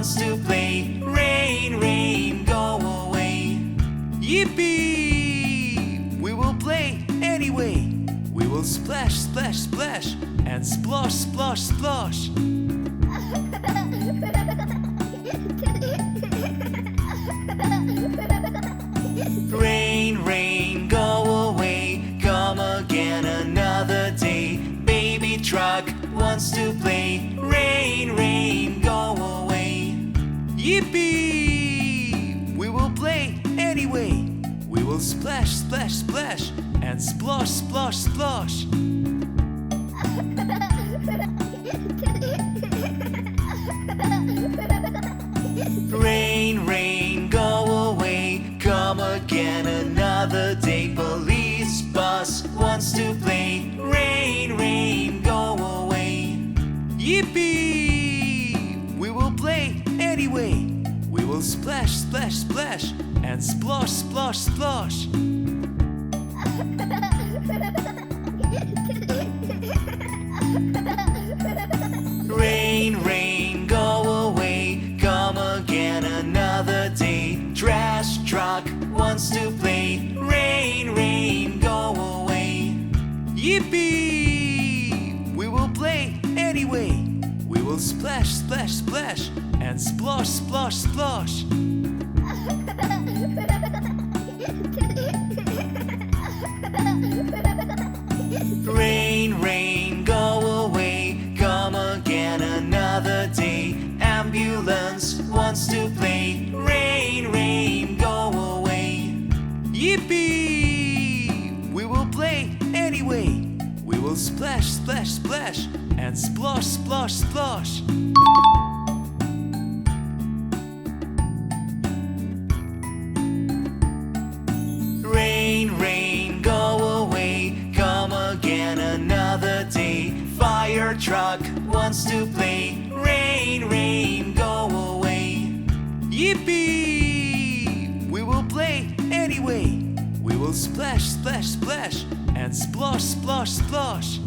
wants to play. Rain, rain, go away. Yiiipieee! We will play anyway. We will splash, splash, splash, and splosh, splosh, splosh. Rain, rain, go away. Come again another day. Baby truck wants to play. Rain, rain, go away. Yiiipieee! We will play anyway. We will splash, splash, splash, and splosh, splosh, splosh. Rain, rain, go away. Come again another day. Police bus wants to play. Rain, rain, go away. Yiiipieee! We will play anyway. We will splash, splash, splash, and splosh, splosh, splosh. Rain, rain, go away. Come again another day. Trash truck wants to play. Rain, rain, go away. Yiiipieee! We will play anyway. We will splash, splash, splash, and splosh, splosh, splosh. Rain, rain, go away. Come again another day. Ambulance wants to play. Rain, rain, go away. Yiiipieee! We will play anyway. We will splash, splash, splash, and splosh, splosh, splosh. Rain, rain, go away. Come again another day. Firetruck wants to play. Rain, rain, go away. Yiiipieee! We will play anyway. We will splash, splash, splash, and splosh, splosh, splosh.